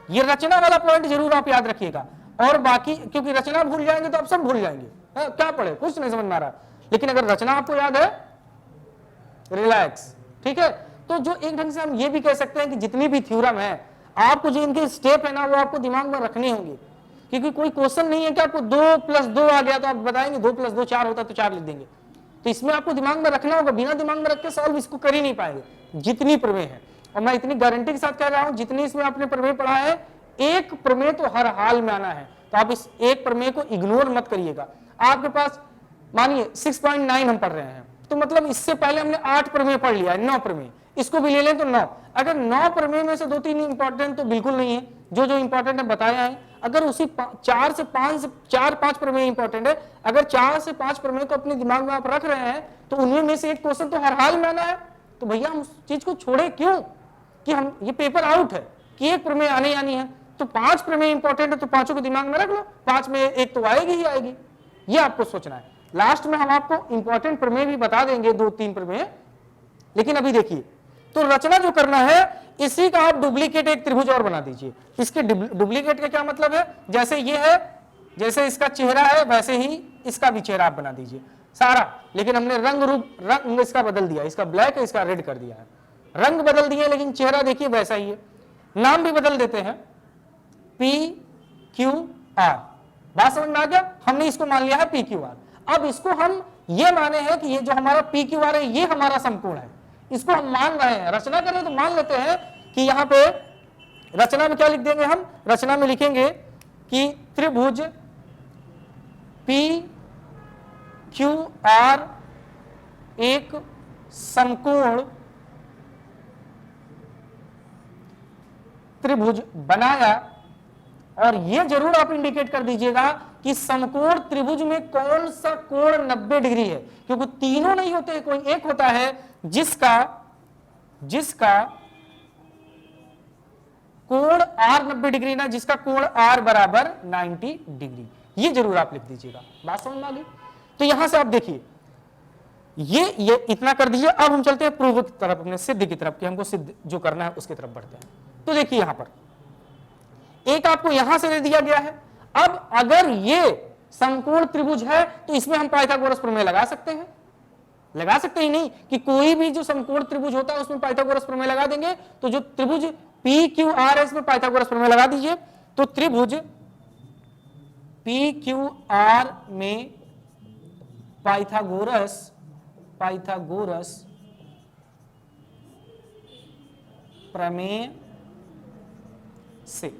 ये रचना वाला पॉइंट जरूर आप याद रखिएगा। और बाकी क्योंकि रचना भूल जाएंगे तो आप सब भूल जाएंगे, क्या पढ़े कुछ नहीं समझ में आ रहा। लेकिन अगर रचना आपको याद है, रिलैक्स, ठीक है। तो जो एक ढंग से हम ये भी कह सकते हैं कि जितनी भी थ्योरम है, आपको जो इनके स्टेप है ना वो आपको दिमाग में रखने होंगे। क्योंकि कोई क्वेश्चन नहीं है कि आपको 2 + 2 आ गया तो आप बताएंगे 2 + 2 4 होता तो 4 लिख देंगे। तो इसमें आपको दिमाग में रखना होगा, बिना दिमाग में रख के सॉल्व इसको कर ही नहीं पाएंगे जितनी प्रमेय है। और मैं इतनी गारंटी के साथ कह रहा हूं जितनी इसमें आपने प्रमेय पढ़ा है, एक प्रमेय तो हर हाल में आना है, तो आप इस एक प्रमेय को इग्नोर मत करिएगा। आपके पास मानिए 6.9 हम पढ़ रहे हैं, तो मतलब इससे पहले हमने 8 प्रमेय पढ़ लिया है, 9 प्रमेय, इसको भी ले लें तो 9। अगर 9 प्रमेय में से 2-3 इंपॉर्टेंट तो बिल्कुल नहीं है, जो जो इंपॉर्टेंट है बताया है। अगर उसी 4-5 प्रमेय इंपॉर्टेंट है, अगर 4 से 5 प्रमेय को अपने दिमाग में आप रख रहे हैं, तो उनमें में से एक क्वेश्चन तो हर हाल में आना है। तो भैया हम उस चीज को छोड़े क्यों कि हम ये पेपर आउट है कि एक प्रमेय आने आनी है, तो 5 प्रमेय इंपॉर्टेंट है तो 5 को दिमाग में रख लो, 5 में एक तो आएगी ही आएगी, ये आपको सोचना है। लास्ट में हम आपको इंपॉर्टेंट प्रमेय भी बता देंगे, 2-3 प्रमेय, लेकिन अभी देखिए तो रचना जो करना है, इसी का आप डुप्लीकेट एक त्रिभुज और बना दीजिए। इसके डुप्लीकेट का क्या मतलब है, जैसे ये है, जैसे इसका चेहरा है वैसे ही इसका भी चेहरा आप बना दीजिए सारा, लेकिन हमने रंग इसका बदल दिया, इसका ब्लैक है इसका रेड कर दिया है, रंग बदल दिए लेकिन चेहरा देखिए वैसा ही है। नाम भी बदल देते हैं, PQR, बात समझ में आ गया, हमने इसको मान लिया है PQR। अब इसको हम ये माने हैं कि ये जो हमारा PQR है ये हमारा समकोण है, इसको हम मान रहे हैं। रचना करें तो मान लेते हैं कि यहां पे रचना में क्या लिख देंगे हम, रचना में लिखेंगे कि त्रिभुज PQR एक समकोण त्रिभुज बनाया, और यह जरूर आप इंडिकेट कर दीजिएगा कि समकोण त्रिभुज में कौन सा कोण 90 डिग्री है, क्योंकि तीनों नहीं होते, कोई एक होता है जिसका कोण R 90 डिग्री ना, जिसका कोण R बराबर 90 डिग्री, ये जरूर आप लिख दीजिएगा। बात समझ में आ गई? तो यहां से आप देखिए ये इतना कर दीजिए। अब हम चलते हैं प्रूव की तरफ, अपने सिद्ध की तरफ, कि हमको सिद्ध जो करना है उसकी तरफ बढ़ते हैं। तो देखिए यहां पर एक आपको यहां से दे दिया गया है। अब अगर ये समकोण त्रिभुज है तो इसमें हम पाइथागोरस प्रमेय लगा सकते हैं, लगा सकते ही नहीं कि कोई भी जो समकोण त्रिभुज होता है उसमें पाइथागोरस प्रमेय लगा देंगे। तो जो त्रिभुज PQR है इसमें पाइथागोरस प्रमेय लगा दीजिए। तो त्रिभुज PQR में पाइथागोरस प्रमेय से,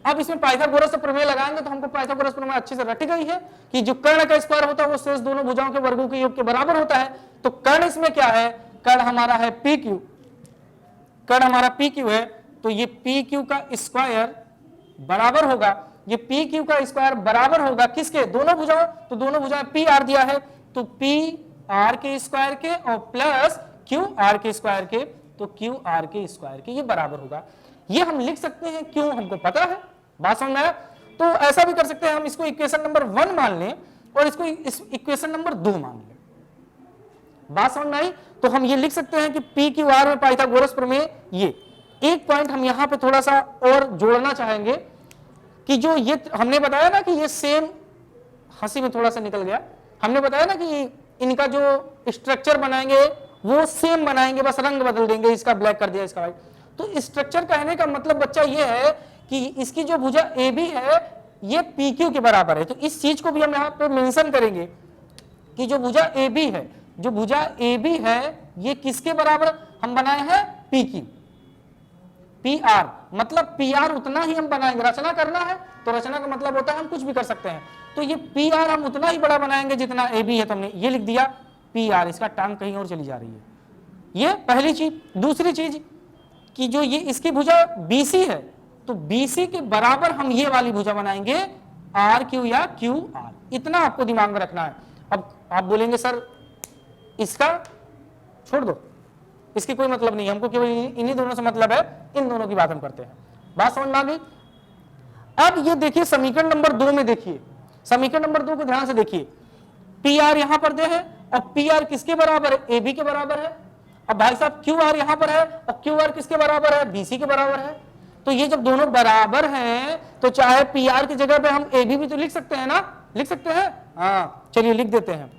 अब इसमें पाइथागोरस से प्रमेय लगाएंगे तो हमको पाइथागोरस प्रमेय अच्छे से रट गई है कि जो कर्ण का स्क्वायर होता है वो शेष दोनों भुजाओं के वर्गों के योग के बराबर होता है। तो कर्ण इसमें क्या है, कर्ण हमारा है PQ, कर्ण हमारा PQ है, तो ये PQ का स्क्वायर बराबर होगा, ये PQ का स्क्वायर बराबर होगा किसके, दोनों भुजाओं, तो दोनों भुजाएं PR दिया है, तो PR के स्क्वायर के और प्लस QR के स्क्वायर के, तो QR के स्क्वायर के ये बराबर होगा। ये हम लिख सकते हैं, क्यों, हमको पता है। बात समझ में आया? तो ऐसा भी कर सकते हैं, हम इसको इक्वेशन नंबर 1 मान लें और इसको इक्वेशन नंबर 2 मान लें। बात समझ में आई? तो हम ये लिख सकते हैं कि PQR में पाइथागोरस प्रमेय। ये एक पॉइंट हम यहां पे थोड़ा सा और जोड़ना चाहेंगे कि जो ये हमने बताया ना कि ये सेम, हंसी में थोड़ा सा निकल गया, हमने बताया ना कि इनका जो स्ट्रक्चर बनाएंगे वो सेम बनाएंगे, बस रंग बदल देंगे, इसका ब्लैक कर दिया, इसका व्हाइट। तो स्ट्रक्चर कहने का मतलब बच्चा ये है कि इसकी जो भुजा AB है ये PQ के बराबर है। तो इस चीज को भी हम यहाँ पे मेंशन करेंगे कि जो भुजा AB है, जो भुजा AB है ये किसके बराबर हम बनाए हैं, PQ, PR, मतलब PR उतना ही हम बनाएंगे। रचना करना है तो रचना का मतलब होता है हम कुछ भी कर सकते हैं, तो ये PR हम उतना ही बड़ा बनाएंगे जितना AB है। तो हमने ये लिख दिया PR, इसका टांग कहीं और चली जा रही है, ये पहली चीज। दूसरी चीज कि जो ये इसकी भुजा BC है, तो BC के बराबर हम ये वाली भुजा बनाएंगे RQ या QR, इतना आपको दिमाग में रखना है। अब आप बोलेंगे सर इसका छोड़ दो, इसकी कोई मतलब नहीं, हमको केवल इन्हीं दोनों से मतलब है, इन दोनों की बात हम करते हैं। बात समझ में आ गई? अब ये देखिए समीकरण नंबर 2 में, देखिए समीकरण नंबर 2 को ध्यान से देखिए, PR यहां पर दे है और PR किसके बराबर है, AB के बराबर है। अब भाई साहब QR यहां पर है और QR किसके बराबर है, BC के बराबर है। तो ये जब दोनों बराबर हैं तो चाहे PR की जगह पे हम AB भी तो लिख सकते हैं ना, लिख सकते हैं, हाँ चलिए लिख देते हैं।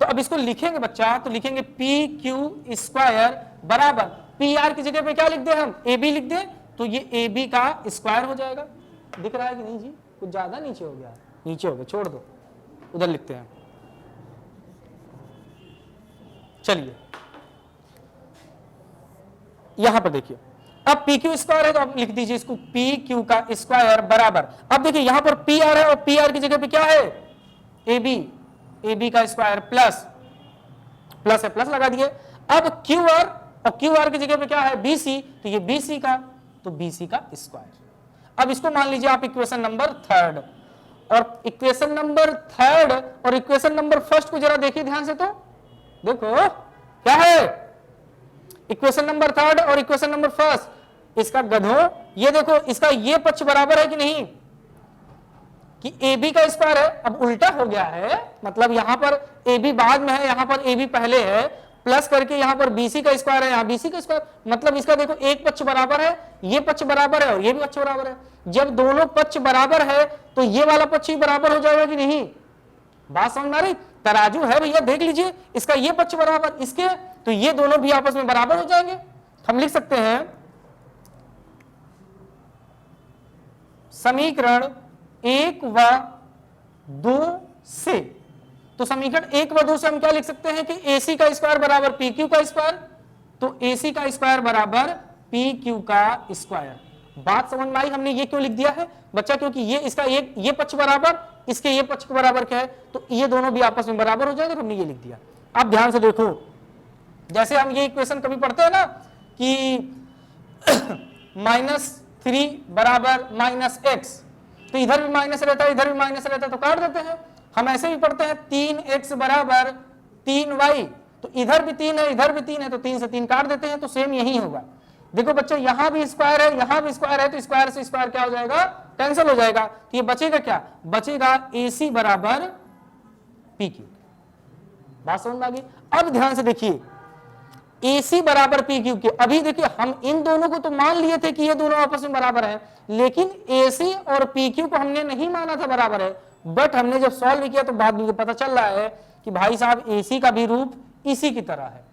तो अब इसको लिखेंगे बच्चा, तो लिखेंगे PQ स्क्वायर बराबर PR की जगह पे क्या लिख दें हम, AB लिख दें, तो ये AB का स्क्वायर हो जाएगा। दिख रहा है कि नहीं जी, कुछ ज्यादा नीचे हो गया, नीचे हो गया, छोड़ दो, उधर लिखते हैं। चलिए यहां पर देखिए, अब पी क्यू स्क्वायर है तो आप लिख दीजिए इसको पी क्यू का स्क्वायर बराबर, अब देखिए यहां पर पी आर है और पी आर की जगह पे क्या है ए बी का स्क्वायर प्लस प्लस है, प्लस लगा दिए। अब क्यू आर और क्यू आर की जगह पे क्या है बी सी, तो ये बी सी का, तो बी सी का स्क्वायर। अब इसको मान लीजिए आप इक्वेशन नंबर थर्ड, और इक्वेशन नंबर थर्ड और इक्वेशन नंबर फर्स्ट को जरा देखिए ध्यान से, तो देखो क्या है इक्वेशन नंबर थर्ड और इक्वेशन नंबर फर्स्ट, इसका गधों ये देखो, इसका ये पक्ष बराबर है कि नहीं, कि ए बी का स्क्वायर है। अब उल्टा हो गया है, मतलब यहां पर ए बी बाद में है, यहां पर ए बी पहले है, प्लस करके यहां पर बीसी का स्क्वायर है, यहां बीसी का स्क्वायर, मतलब इसका देखो एक पक्ष बराबर है, ये पक्ष बराबर है और ये भी पक्ष बराबर है। जब दोनों पक्ष बराबर है तो ये वाला पक्ष ही बराबर हो जाएगा कि नहीं, बात समझ में आ रही, तराजू है भैया, देख लीजिए इसका ये पक्ष बराबर इसके, तो ये दोनों भी आपस में बराबर हो जाएंगे। हम लिख सकते हैं समीकरण 1 व 2 से, तो समीकरण 1 व 2 से हम क्या लिख सकते हैं कि AC का स्क्वायर बराबर पी क्यू का स्क्वायर, तो AC का स्क्वायर बराबर पी क्यू का स्क्वायर। बात समझ में आई, हमने ये क्यों लिख दिया है बच्चा, क्योंकि ये इसका एक ये पक्ष बराबर इसके ये पक्ष के बराबर क्या है, तो ये दोनों भी आपस में बराबर हो जाएंगे, तो हमने ये लिख दिया। अब ध्यान से देखो, जैसे हम ये इक्वेशन कभी पढ़ते हैं ना कि -3 बराबर -x, तो इधर भी माइनस रहता है इधर भी माइनस रहता है, तो काट देते हैं। हम ऐसे भी पढ़ते हैं 3x बराबर 3y, तो इधर भी 3 है इधर भी 3 है, तो 3 से 3 काट देते हैं, तो सेम यही होगा। देखो बच्चों यहां भी स्क्वायर है यहां भी स्क्वायर है, तो स्क्वायर से स्क्वायर क्या हो जाएगा, कैंसिल हो जाएगा, तो ये बचेगा क्या, बचेगा AC बराबर PQ। बात समझ में आ गई। अब ध्यान से देखिए AC बराबर PQ के, अभी देखिए हम इन दोनों को तो मान लिए थे कि ये दोनों आपस में बराबर है, लेकिन AC और PQ को हमने नहीं माना था बराबर है, बट हमने जब सॉल्व किया तो बाद में पता चल रहा है कि भाई साहब AC का भी रूप इसी की तरह है,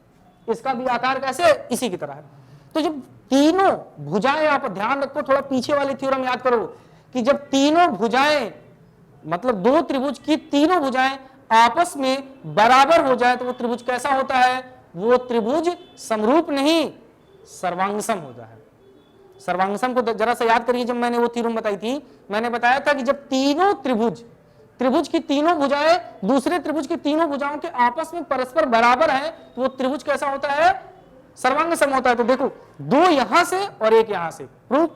इसका भी आकार कैसे इसी की तरह है। तो जब तीनों भुजाएं, आप ध्यान रखो थोड़ा पीछे वाले थ्योरम याद करो, कि जब तीनों भुजाएं मतलब दो त्रिभुज की तीनों भुजाएं आपस में बराबर हो जाए तो वो त्रिभुज कैसा होता है, वो त्रिभुज समरूप नहीं सर्वांगसम होता है। सर्वांगसम को जरा सा याद करिए, जब मैंने वो थ्योरम बताई थी मैंने बताया था कि जब तीनों त्रिभुज की तीनों भुजाएं दूसरे त्रिभुज की तीनों भुजाओं के आपस में परस्पर बराबर है तो वो त्रिभुज कैसा होता है, सर्वांगसम होता है। तो देखो दो यहां से और एक यहां से प्रूफ,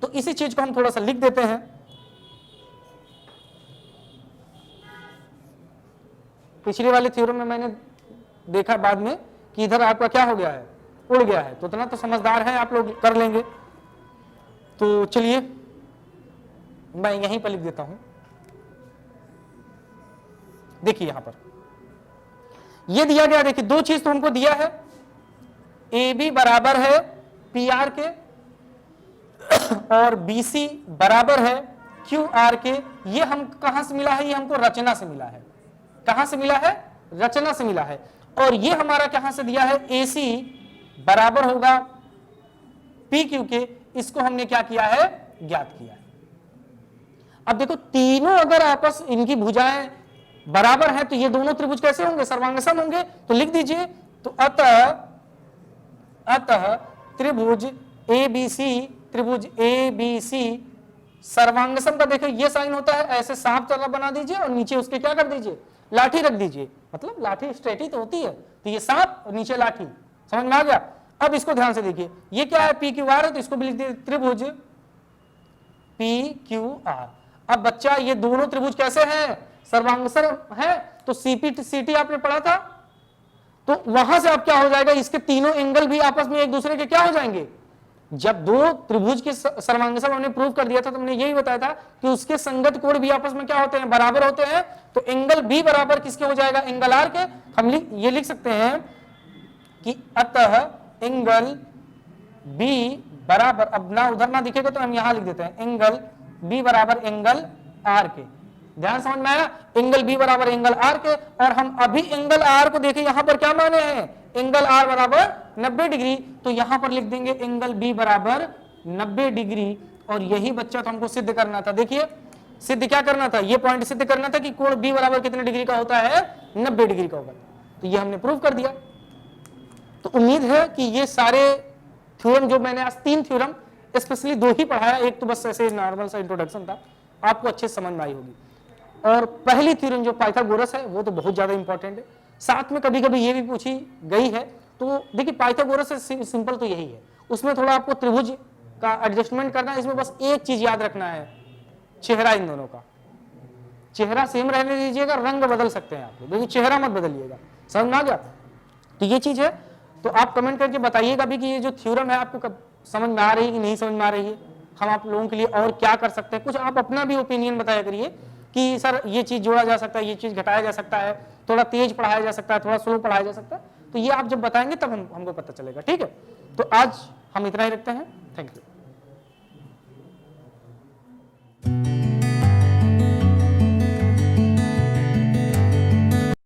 तो इसी चीज को हम थोड़ा सा लिख देते हैं। पिछले वाले थ्योरम में मैंने देखा बाद में कि इधर आपका क्या हो गया है, उड़ गया है, तो इतना तो समझदार है आप लोग, कर लेंगे। तो चलिए मैं यहीं पर लिख देता हूं। देखिए यहां पर ये दिया गया, देखिए दो चीज तो हमको दिया है, ए बी बराबर है पी आर के और बी सी बराबर है क्यू आर के। ये हम कहां से मिला है, ये हमको रचना से मिला है। कहां से मिला है, रचना से मिला है। और ये हमारा कहां से दिया है, ए सी बराबर होगा पी क्यू के, इसको हमने क्या किया है, ज्ञात किया है। अब देखो तीनों अगर आपस इनकी भुजाएं बराबर है तो ये दोनों त्रिभुज कैसे होंगे, सर्वांगसम होंगे। तो लिख दीजिए, तो अतः त्रिभुज ए बी सी सर्वांगसम का देखो ये साइन होता है, ऐसे सांप तरह बना दीजिए और नीचे उसके क्या कर दीजिए, लाठी रख दीजिए, मतलब लाठी स्ट्रेट ही तो होती है, तो ये सांप और नीचे लाठी, समझ में आ गया। अब इसको ध्यान से देखिए, ये क्या है, पी क्यू आर है, तो इसको भी लिख दीजिए त्रिभुज पी क्यू आर। अब बच्चा ये दोनों त्रिभुज कैसे हैं, सर्वांगसम है, तो सीटी आपने पढ़ा था, तो वहां से अब क्या हो जाएगा, इसके तीनों एंगल भी आपस में एक दूसरे के क्या हो जाएंगे। जब दो त्रिभुज के सर्वांगसम हमने प्रूव कर दिया था तो हमने यही बताया था कि उसके संगत कोण भी आपस में क्या होते हैं, बराबर होते हैं। तो एंगल बी बराबर किसके हो जाएगा, एंगल आर के। हम ये लिख सकते हैं कि अतः एंगल बी बराबर, अब ना उधर ना दिखेगा तो हम यहां लिख देते हैं, एंगल बी बराबर एंगल आर के। ध्यान समझ में आया, एंगल बी बराबर एंगल आर के। और हम अभी एंगल आर को देखें, यहां पर क्या माने हैं, एंगल आर बराबर 90 डिग्री, तो यहां पर लिख देंगे एंगल बी बराबर 90 डिग्री। और यही बच्चा तो हमको सिद्ध करना था। देखिए सिद्ध क्या करना था, ये पॉइंट सिद्ध करना था कि कोण बी बराबर कितने डिग्री का होता है, 90 डिग्री का होगा। तो ये हमने प्रूव कर दिया। तो उम्मीद है कि ये सारे थ्योरम जो मैंने आज 3 थ्योरम स्पेशली 2 ही पढ़ाया, एक तो बस ऐसे नॉर्मल सा इंट्रोडक्शन था, आपको अच्छे से समझ में आई होगी। और पहली थ्योरम जो पाइथागोरस है वो तो बहुत ज्यादा इंपॉर्टेंट है, साथ में कभी कभी ये भी पूछी गई है। तो देखिए पाइथागोरस से सिंपल तो यही है, उसमें थोड़ा आपको त्रिभुज का एडजस्टमेंट करना है। इसमें बस एक चीज याद रखना है, चेहरा इन दोनों का, चेहरा सेम रहने दीजिएगा, रंग बदल सकते हैं आप लोग, लेकिन चेहरा मत बदलिएगा। समझ में आ गया? तो ये चीज है। तो आप कमेंट करके बताइएगा भी कि ये जो थ्योरम है आपको कब समझ में आ रही है कि नहीं समझ में आ रही है, हम आप लोगों के लिए और क्या कर सकते हैं। कुछ आप अपना भी ओपिनियन बताया करिए कि सर ये चीज जोड़ा जा सकता है, ये चीज घटाया जा सकता है, थोड़ा तेज पढ़ाया जा सकता है, थोड़ा स्लो पढ़ाया जा सकता है। तो ये आप जब बताएंगे तब हमको पता चलेगा। ठीक है, तो आज हम इतना ही रखते हैं। Thank you.